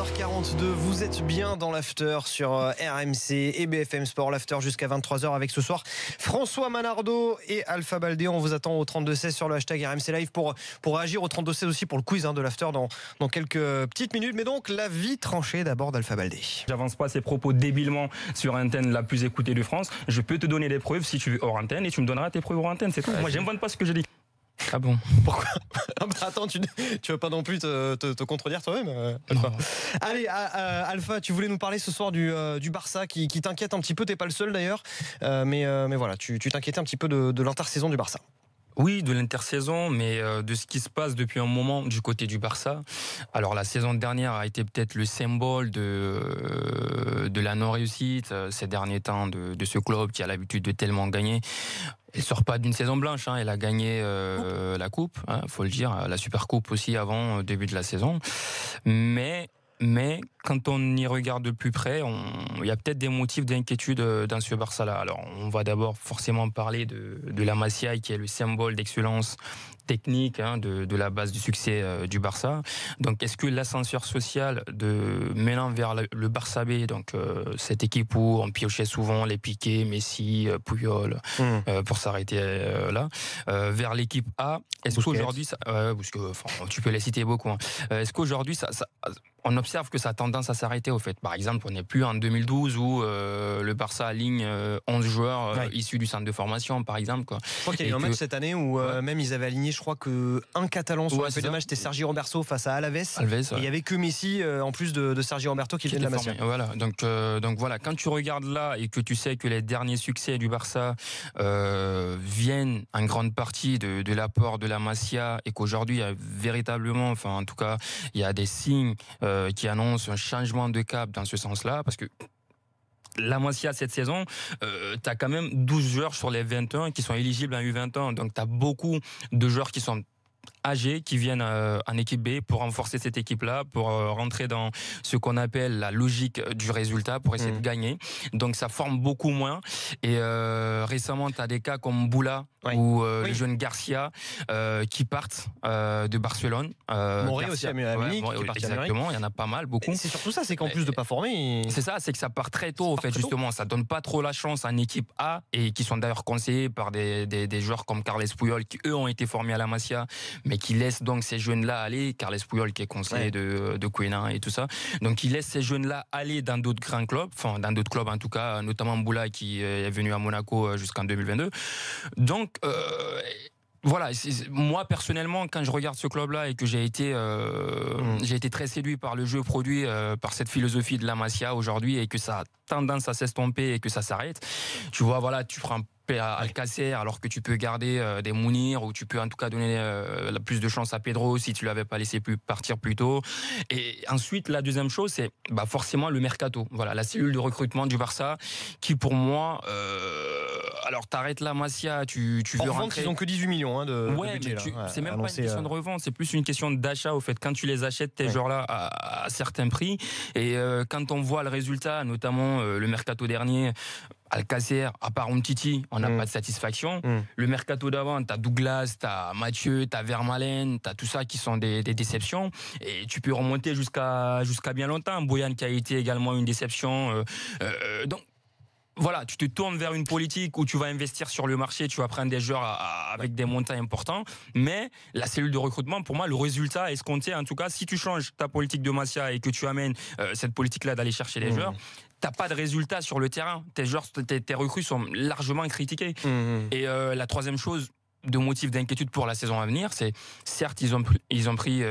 22h42, vous êtes bien dans l'after sur RMC et BFM Sport. L'after jusqu'à 23h avec ce soir François Manardo et Alpha Baldé. On vous attend au 32-16 sur le hashtag RMC Live pour réagir au 32-16 aussi pour le quiz de l'after dans quelques petites minutes. Mais donc la vie tranchée d'abord d'Alpha Baldé. J'avance pas ces propos débilement sur antenne la plus écoutée de France. Je peux te donner des preuves si tu veux hors antenne et tu me donneras tes preuves hors antenne, c'est tout. Moi j'invente pas ce que je dis. Ah bon? Pourquoi? Attends, tu veux pas non plus te contredire toi-même, Alpha? Allez, Alpha, tu voulais nous parler ce soir du Barça qui t'inquiète un petit peu. T'es pas le seul d'ailleurs, mais voilà, tu t'inquiétais un petit peu de l'intersaison du Barça. Oui, de l'intersaison, mais de ce qui se passe depuis un moment du côté du Barça. Alors la saison dernière a été peut-être le symbole de la non-réussite ces derniers temps de ce club qui a l'habitude de tellement gagner. Elle sort pas d'une saison blanche, elle a gagné la coupe, faut le dire, la Super Coupe aussi avant début de la saison. Mais quand on y regarde de plus près, il y a peut-être des motifs d'inquiétude dans ce Barça-là. Alors, on va d'abord forcément parler de la Masia, qui est le symbole d'excellence technique de la base du succès du Barça. Donc, est-ce que l'ascenseur social menant vers le Barça B, donc cette équipe où on piochait souvent les Piqué, Messi, Puyol, pour s'arrêter là, vers l'équipe A, est-ce qu'aujourd'hui, parce que tu peux les citer beaucoup, est-ce qu'aujourd'hui, on observe que ça a tendance à s'arrêter au fait. Par exemple, on n'est plus en 2012 où le Barça aligne 11 joueurs issus du centre de formation, par exemple. Quoi. Je crois qu'il y a eu un match cette année où même ils avaient aligné, je crois qu'un Catalan sur la feuille de match, c'était Sergi Roberto face à Alaves. Et il n'y avait que Messi, en plus de Sergi Roberto, qui venait de la Masia. Voilà. Donc voilà, quand tu regardes là et que tu sais que les derniers succès du Barça viennent en grande partie de l'apport de la Masia et qu'aujourd'hui, il y a véritablement, enfin en tout cas, il y a des signes qui annonce un changement de cap dans ce sens-là, parce que la Masia cette saison, tu as quand même 12 joueurs sur les 21 qui sont éligibles en U21, donc tu as beaucoup de joueurs qui sont âgés qui viennent en équipe B pour renforcer cette équipe-là, pour rentrer dans ce qu'on appelle la logique du résultat, pour essayer de gagner. Donc ça forme beaucoup moins. Et récemment, tu as des cas comme Boula ou le jeune Garcia qui partent de Barcelone. Moré aussi à Munich, qui est parti exactement, il y en a pas mal, beaucoup. C'est surtout ça, c'est qu'en plus de pas former... C'est ça, c'est que ça part très tôt, justement. Ça donne pas trop la chance en équipe A, et qui sont d'ailleurs conseillés par des joueurs comme Carles Puyol, qui eux ont été formés à la Masia, mais qui laisse donc ces jeunes-là aller. Carles Puyol qui est conseiller de Quena et tout ça. Donc il laisse ces jeunes-là aller dans d'autres grands clubs, enfin dans d'autres clubs en tout cas, notamment Boula qui est venu à Monaco jusqu'en 2022. Donc voilà, moi personnellement, quand je regarde ce club-là et que j'ai été très séduit par le jeu produit, par cette philosophie de la Masia aujourd'hui, et que ça a tendance à s'estomper et que ça s'arrête, tu vois, voilà, tu prends à Alcacer alors que tu peux garder des Mounir, ou tu peux en tout cas donner plus de chance à Pedro si tu l'avais pas laissé partir plus tôt. Et ensuite, la deuxième chose, c'est forcément le mercato. Voilà, la cellule de recrutement du Barça qui, pour moi, alors t'arrêtes la Masia, tu veux rentrer. Ils ont que 18 millions de budget. C'est même pas une question de revente, c'est plus une question d'achat au fait. Quand tu les achètes, tes joueurs-là à certains prix, et quand on voit le résultat, notamment le mercato dernier, Alcacer, à part Umtiti, on n'a pas de satisfaction. Le mercato d'avant, t'as Douglas, t'as Mathieu, t'as Vermaelen, t'as tout ça qui sont des déceptions. Et tu peux remonter jusqu'à bien longtemps. Boyan qui a été également une déception. Donc, voilà, tu te tournes vers une politique où tu vas investir sur le marché, tu vas prendre des joueurs avec des montants importants, mais la cellule de recrutement, pour moi, le résultat escompté, en tout cas, si tu changes ta politique de Masia et que tu amènes cette politique-là d'aller chercher des joueurs, t'as pas de résultat sur le terrain. Tes recrues sont largement critiquées. Et la troisième chose de motif d'inquiétude pour la saison à venir, c'est certes, ils ont pris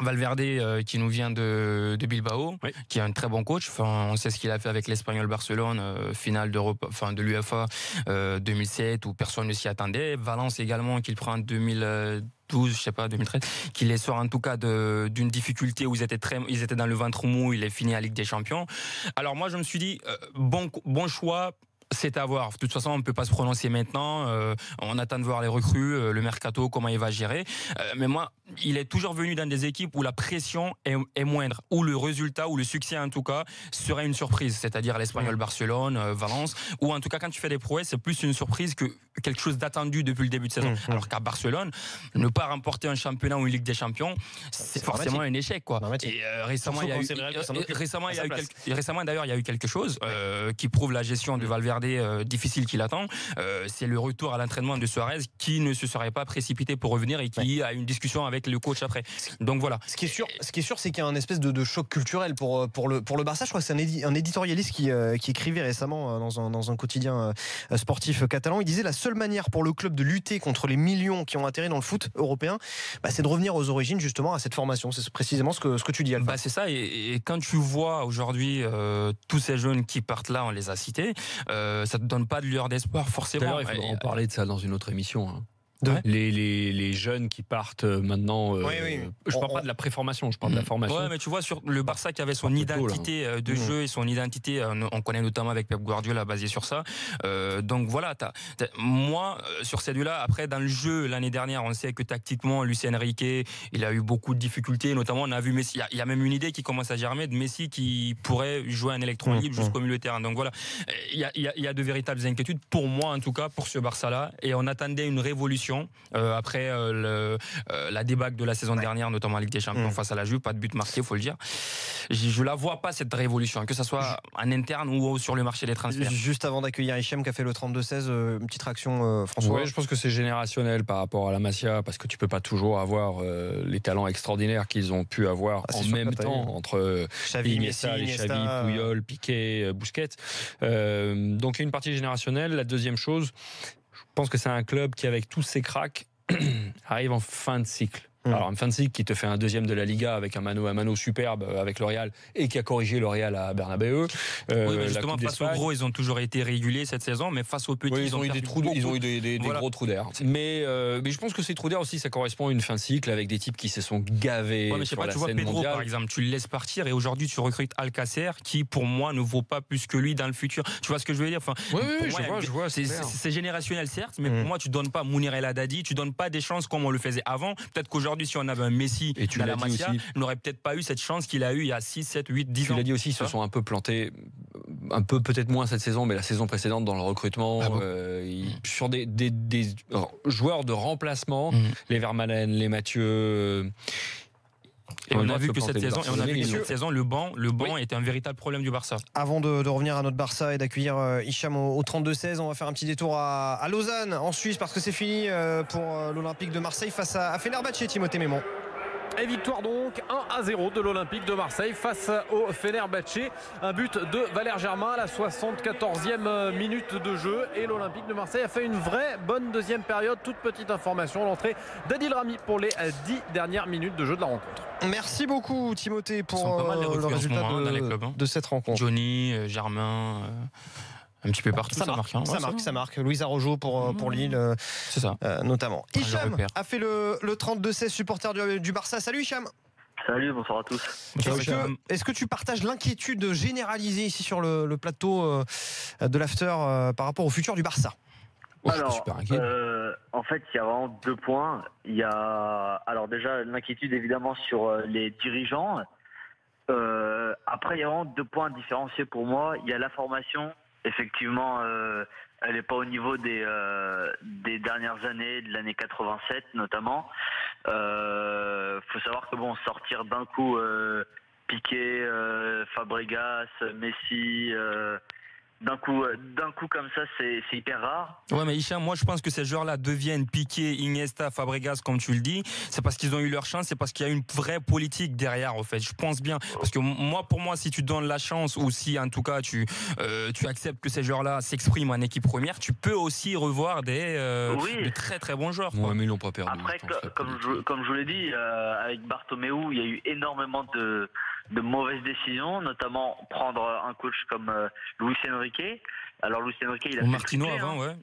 Valverde qui nous vient de Bilbao, qui est un très bon coach. Enfin, on sait ce qu'il a fait avec l'Espagnol Barcelone, finale de l'UEFA 2007 où personne ne s'y attendait. Valence également qu'il prend en 2012, je sais pas, 2013, qui les sort en tout cas d'une difficulté où ils étaient dans le ventre mou. Il est fini à Ligue des Champions. Alors moi je me suis dit bon choix. C'est à voir. De toute façon, on ne peut pas se prononcer maintenant. On attend de voir les recrues, le mercato, comment il va gérer. Mais moi, il est toujours venu dans des équipes où la pression est moindre, où le résultat, ou le succès en tout cas, serait une surprise, c'est-à-dire l'Espagnol, Barcelone, Valence, ou en tout cas quand tu fais des prouesses, c'est plus une surprise que quelque chose d'attendu depuis le début de saison. Alors qu'à Barcelone, ne pas remporter un championnat ou une Ligue des Champions, c'est forcément un échec, quoi. Et récemment, d'ailleurs, il y a eu quelque chose qui prouve la gestion de Valverde difficile qu'il attend. C'est le retour à l'entraînement de Suarez, qui ne se serait pas précipité pour revenir et qui a une discussion avec le coach après. Donc voilà. Ce qui est sûr, c'est qu'il y a un espèce de choc culturel pour le Barça. Je crois que c'est un éditorialiste qui écrivait récemment dans un quotidien sportif catalan. Il disait: la seule manière pour le club de lutter contre les millions qui ont atterri dans le foot européen, c'est de revenir aux origines, justement, à cette formation. C'est précisément ce que tu dis, Alpha. C'est ça. Et quand tu vois aujourd'hui tous ces jeunes qui partent là, on les a cités, ça te donne pas de lueur d'espoir forcément. D'ailleurs, il faudra en parler de ça dans une autre émission. Hein. Ouais. Les jeunes qui partent maintenant, je parle pas de la préformation, je parle de la formation. Ouais, mais tu vois, sur le Barça qui avait son identité de jeu et son identité, on connaît notamment avec Pep Guardiola, basé sur ça. Donc voilà, moi, sur ces deux-là, après, dans le jeu, l'année dernière, on sait que tactiquement, Luis Enrique, il a eu beaucoup de difficultés, notamment on a vu Messi. Il y a même une idée qui commence à germer de Messi qui pourrait jouer un électron libre jusqu'au milieu de terrain. Donc voilà, il y a de véritables inquiétudes, pour moi en tout cas, pour ce Barça-là, et on attendait une révolution. Après la débâcle de la saison dernière, notamment en Ligue des Champions face à la Juve, pas de but marqué, faut le dire. Je la vois pas, cette révolution, que ce soit en interne ou sur le marché des transferts. Juste avant d'accueillir Hicham qui a fait le 32-16, une petite réaction, François. Oui, je pense que c'est générationnel par rapport à la Masia, parce que tu peux pas toujours avoir les talents extraordinaires qu'ils ont pu avoir en même temps entre Xavi, Iniesta, Xavi, Puyol, Piqué, Busquets. Donc il y a une partie générationnelle. La deuxième chose, je pense que c'est un club qui, avec tous ses cracks, arrive en fin de cycle. Alors, un fin de cycle qui te fait un deuxième de la Liga avec un mano à mano superbe avec le Real et qui a corrigé le Real à Bernabeu. Oui, mais justement, face aux gros, ils ont toujours été réguliers cette saison, mais face aux petits, ils ont eu des trous, ils ont eu des gros trous d'air. Mais je pense que ces trous d'air aussi, ça correspond à une fin de cycle avec des types qui se sont gavés. Mais je sais pas, tu vois Pedro mondiale. par exemple, tu le laisses partir et aujourd'hui tu recrutes Alcacer qui pour moi ne vaut pas plus que lui dans le futur. Tu vois ce que je veux dire? Enfin, je vois. C'est générationnel certes, mais pour moi tu donnes pas Mounir El Haddadi, tu donnes pas des chances comme on le faisait avant. Peut-être qu'aujourd'hui si on avait un Messi dans la Masia, n'aurait peut-être pas eu cette chance qu'il a eu il y a 6, 7, 8, 10 ans. Tu l'as dit aussi, ils se sont un peu plantés, un peu peut-être moins cette saison, mais la saison précédente dans le recrutement, sur des joueurs de remplacement, les Vermaelen, les Mathieu. Et on a vu que cette saison, le banc était un véritable problème du Barça. Avant de revenir à notre Barça et d'accueillir Hicham au 32-16, on va faire un petit détour à Lausanne, en Suisse, parce que c'est fini pour l'Olympique de Marseille face à Fenerbahçe, Timothée Mémon. Et victoire donc 1-0 de l'Olympique de Marseille face au Fenerbahçe. Un but de Valère Germain à la 74e minute de jeu. Et l'Olympique de Marseille a fait une vraie bonne deuxième période. Toute petite information, l'entrée d'Adil Rami pour les 10 dernières minutes de jeu de la rencontre. Merci beaucoup Timothée pour le résultat de cette rencontre. Johnny, Germain... un petit peu partout, ça marque. Louise Arrojo pour Lille, c'est ça. Notamment. Hicham a fait le 32-16, supporter du Barça. Salut Hicham. Salut, bonsoir à tous. Est-ce que tu partages l'inquiétude généralisée ici sur le plateau de l'After par rapport au futur du Barça? Alors, en fait, il y a vraiment 2 points. Il y a, alors déjà, l'inquiétude évidemment sur les dirigeants. Après, il y a vraiment 2 points différenciés pour moi. Il y a la formation. Effectivement, elle n'est pas au niveau des dernières années, de l'année 87 notamment. Faut savoir que sortir d'un coup Piqué, Fabregas, Messi, d'un coup comme ça, c'est hyper rare. Ouais, mais Hicham, moi je pense que ces joueurs-là deviennent Piqué, Iniesta, Fabregas, comme tu le dis. C'est parce qu'ils ont eu leur chance, c'est parce qu'il y a une vraie politique derrière, en fait. Je pense bien. Parce que pour moi, si tu donnes la chance ou si en tout cas tu acceptes que ces joueurs-là s'expriment en équipe première, tu peux aussi revoir de très très bons joueurs. Ouais, mais ils l'ont pas perdu. Après, comme je vous l'ai dit, avec Bartomeu, il y a eu énormément de mauvaises décisions, notamment prendre un coach comme Luis Enrique. Alors Luis Enrique, il a fait Martino le triplé, avant, ouais.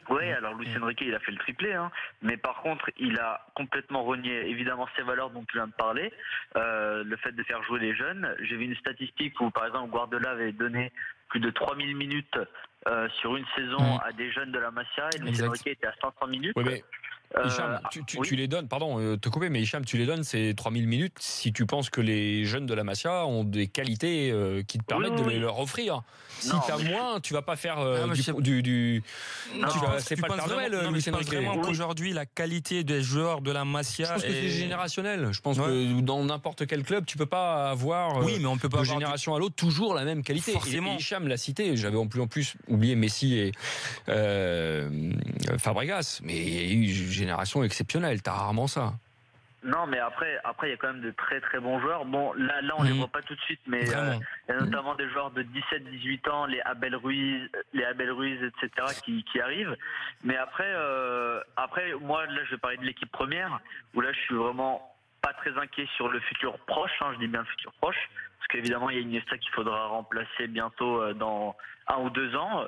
Ouais, alors Luis Enrique, il a fait le triplé, mais par contre, il a complètement renié évidemment ses valeurs dont tu viens de parler, le fait de faire jouer les jeunes. J'ai vu une statistique où par exemple Guardiola avait donné plus de 3000 minutes sur une saison à des jeunes de la Masia et Luis Enrique était à 500 minutes. Oui, mais Hicham, tu les donnes, pardon, te couper, mais Hicham, tu les donnes ces 3000 minutes si tu penses que les jeunes de la Masia ont des qualités qui te permettent de les leur offrir. Si tu as moins, tu vas pas faire du. C'est pas le Père Noël, Luis Enrique. Vraiment qu'aujourd'hui, la qualité des joueurs de la Masia. Je pense que c'est générationnel. Je pense que dans n'importe quel club, tu peux pas avoir mais on peut pas de génération à l'autre toujours la même qualité. Forcément. Et Hicham l'a cité. J'avais en plus oublié Messi et Fabregas, mais il y a eu une génération exceptionnelle. T'as rarement ça. Non, mais après, il y a quand même de très très bons joueurs. Bon, là, on les voit pas tout de suite, mais il y a notamment des joueurs de 17-18 ans, les Abel Ruiz, etc., qui arrivent. Mais après, moi, là, je vais parler de l'équipe première, où là, je suis vraiment pas très inquiet sur le futur proche. Je dis bien le futur proche, parce qu'évidemment, il y a Iniesta qu'il faudra remplacer bientôt dans 1 ou 2 ans.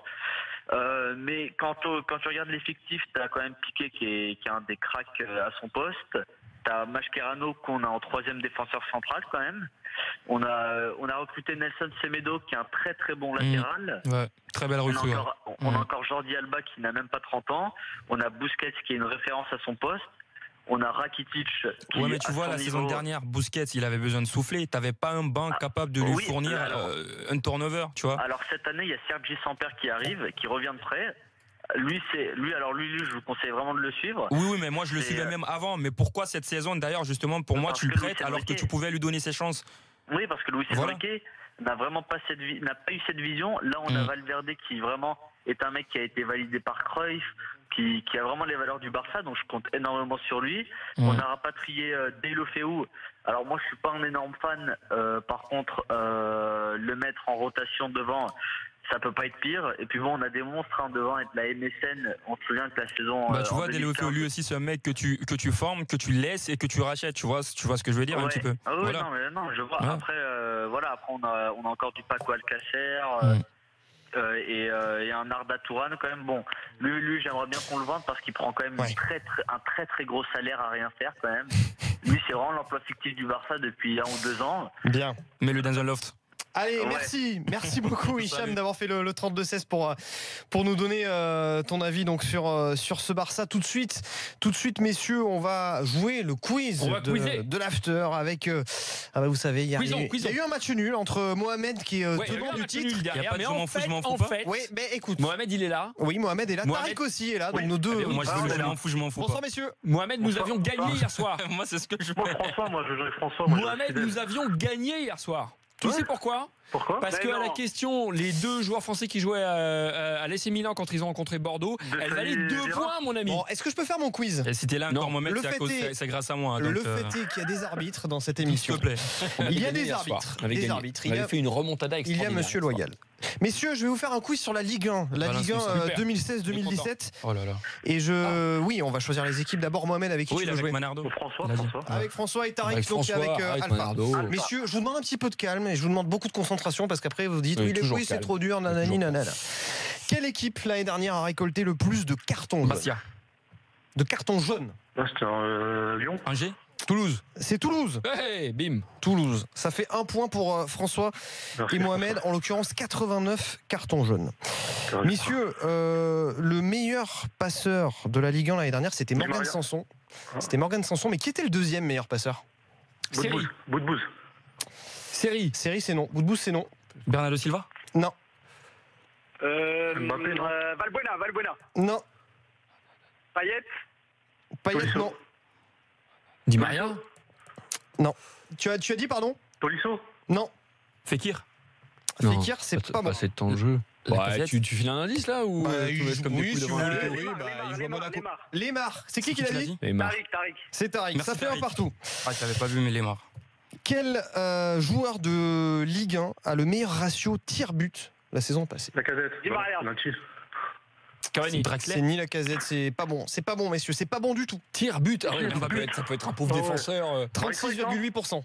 Mais quand tu regardes l'effectif, t'as quand même Piqué qui est un des cracks à son poste. T'as Mascherano qu'on a en 3e défenseur central quand même. On a recruté Nelson Semedo qui est un très très bon latéral. Ouais, très belle recrue. On a encore Jordi Alba qui n'a même pas 30 ans. On a Busquets qui est une référence à son poste. On a Rakitic qui mais tu vois, la saison dernière, Busquets, il avait besoin de souffler. T'avais pas un banc capable de lui fournir un turnover, tu vois. Alors cette année, il y a Sergi Samper qui arrive, qui revient de prêt. Lui, je vous conseille vraiment de le suivre. Oui, mais moi je le suivais même avant. Mais pourquoi cette saison, d'ailleurs, justement, pour moi, tu le prêtes alors que tu pouvais lui donner ses chances? Oui, parce que Luis Enrique n'a vraiment pas eu cette vision. Là, on a Valverde qui vraiment est un mec qui a été validé par Cruyff, qui a vraiment les valeurs du Barça, donc je compte énormément sur lui. On a rapatrié Deulofeu. Alors moi, je suis pas un énorme fan. Par contre, le mettre en rotation devant, ça peut pas être pire. Et puis bon, on a des monstres devant avec la MSN. On se souvient que la saison. Tu vois, Deulofeu, lui aussi, c'est un mec que tu formes, que tu laisses et que tu rachètes. Tu vois ce que je veux dire un petit peu. Ah oui, voilà. non, je vois. Après, après on a encore du Paco Alcacer. Et un Arda Touran quand même. Bon, lui j'aimerais bien qu'on le vende parce qu'il prend quand même un très très gros salaire à rien faire quand même. Lui, c'est vraiment l'emploi fictif du Barça depuis 1 ou 2 ans. Bien. Mets-le dans un loft. Allez, merci beaucoup Hicham d'avoir fait le 32-16 pour nous donner ton avis donc sur ce Barça. Tout de suite messieurs, on va jouer le quiz de l'after avec vous savez, il y a eu un match nul entre Mohamed qui est tenant du titre. Il y a pas de je m'en fous pas. Oui, mais écoute. Mohamed, il est là. Oui, Mohamed est là. Tariq aussi est là. Donc nos deux. Moi, je m'en fous pas. Bonsoir messieurs. Mohamed, nous avions gagné hier soir. Moi, c'est ce que je fais. Moi, je jouerai François. Mohamed, nous avions gagné hier soir. Tu sais pourquoi ? Parce que la question, les 2 joueurs français qui jouaient à l'AC Milan quand ils ont rencontré Bordeaux, elle valait 2 points, mon ami. Bon, est-ce que je peux faire mon quiz ? Et si t'es là encore, Mohamed, c'est grâce à moi. Le fait est qu'il y a des arbitres dans cette émission. S'il te plaît. Il y a des arbitres. On avait fait une remontada extraordinaire. Il y a Monsieur Loyal. Messieurs, je vais vous faire un quiz sur la Ligue 1. La Ligue 1 2016-2017. Oh là là. Et on va choisir les équipes. D'abord, Mohamed, avec qui tu veux jouer ? Manardo. François. Avec François et Tariq, donc avec Alpha. Messieurs, je vous demande un petit peu de calme et je vous demande beaucoup de concentration parce qu'après, vous dites, oui, les quiz, c'est trop dur, nanani, nanana. Quelle équipe, l'année dernière, a récolté le plus de cartons jaunes ? De cartons jaunes ? C'était Lyon. Angers ? Toulouse. C'est Toulouse. Hey, bim. Toulouse. Ça fait 1 point pour François et Mohamed. En l'occurrence, 89 cartons jaunes. Messieurs, le meilleur passeur de la Ligue 1 l'année dernière, c'était Morgan Sanson. Mais qui était le deuxième meilleur passeur ? Boudbouz. Série, c'est non. Boudbouz, c'est non. Bernardo Silva ? Non. Valbuena. Non. Payet, non. Di Maria ? Non. Tu as dit, pardon ? Tolisso ? Non. Fekir ? Fekir, c'est pas bon. C'est ton jeu. Tu files un indice là ou oui, si vous voulez. Il joue à Monaco. Lemar. C'est qui l'a dit ? Tariq. C'est Tariq. Ça fait 1 partout. Je l'avais pas vu, mais Lemar. Quel joueur de Ligue 1 a le meilleur ratio tir-but la saison passée ? Lacazette. Di Maria. C'est ni Lacazette, c'est pas bon messieurs, c'est pas bon du tout. Tir-but, ça peut être un pauvre défenseur. 36,8%.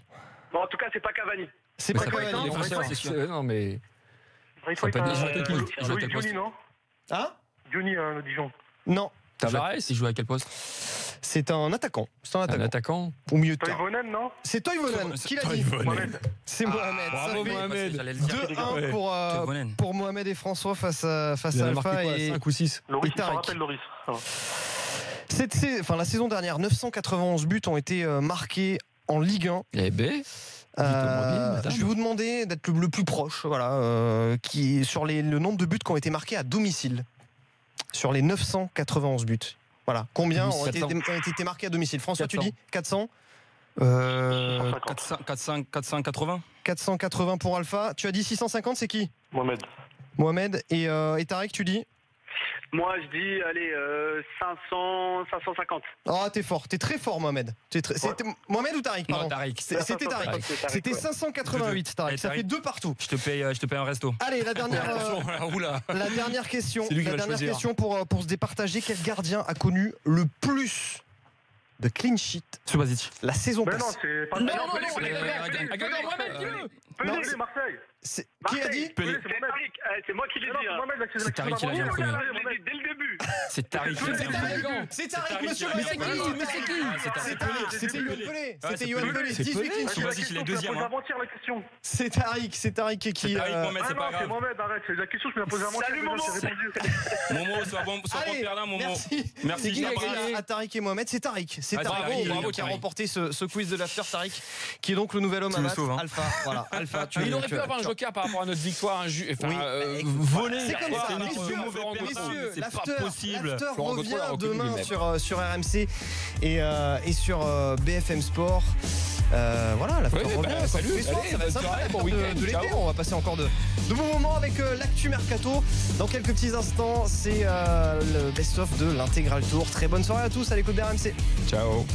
Bon, en tout cas, c'est pas Cavani. C'est pas Cavani, défenseur, c'est sûr. Non mais ça peut être Johnny, non ? Hein ? Johnny, le Dijon. Non. Tavares, il joue à quel poste ? C'est un attaquant. Un attaquant au milieu de terrain. Toivonen, non ? C'est Toivonen. Qui l'a dit ? C'est Mohamed. Bravo Mohamed. 2-1 pour Mohamed et François face à Alpha et 5 ou 6. Loris, je me rappelle Loris. La saison dernière, 991 buts ont été marqués en Ligue 1. Eh ben. Je vais vous demander d'être le plus proche, voilà, sur le nombre de buts qui ont été marqués à domicile. Sur les 991 buts. Voilà. Combien ont été marqués à domicile? François, 400. Tu dis 400 480. 480 pour Alpha. Tu as dit 650, c'est qui? Mohamed. Et Tariq, tu dis? Moi, je dis, allez, 550. Oh, t'es fort. T'es très fort, Mohamed. C'était Mohamed ou Tariq? Non, Tariq. C'était Tariq. C'était 588, Tariq. Ça fait 2 partout. Je te paye un resto. Allez, la dernière question. La dernière question pour se départager. Quel gardien a connu le plus de clean sheet Subasic. La saison passée? Non, c'est pas Non, Marseille. Qui a dit? C'est moi qui l'ai dit. C'est Tariq qui l'a bien connu. Dès le début. C'est Tariq. C'est Tariq, monsieur. Mais c'est qui? C'était Yoann Pelé. C'était Yoann Pelé. 18 clean sheet. Subasic, il est deuxième. C'est Tariq qui. C'est Tariq, Mohamed, c'est pas grave. Mohamed, arrête, c'est la question que tu m'as posée avant. Salut, Momo. sois bon perdant, Momo. Merci. Qui a gagné à Tariq et Mohamed? C'est Tariq. C'est Tariq qui a remporté ce quiz de l'after. Tariq, qui est donc le nouvel homme à battre. Alpha. Voilà. Alpha, il aurait pu avoir un joker par rapport à notre victoire volée. C'est comme ça, messieurs. C'est pas possible. L'after revient demain sur RMC et sur BFM Sport. Voilà, l'after revient. Salut, ça va être sympa de l'été. On va passer encore de bons moments avec l'actu mercato. Dans quelques petits instants, c'est le best-of de l'intégral tour. Très bonne soirée à tous à l'écoute d'RMC. Ciao.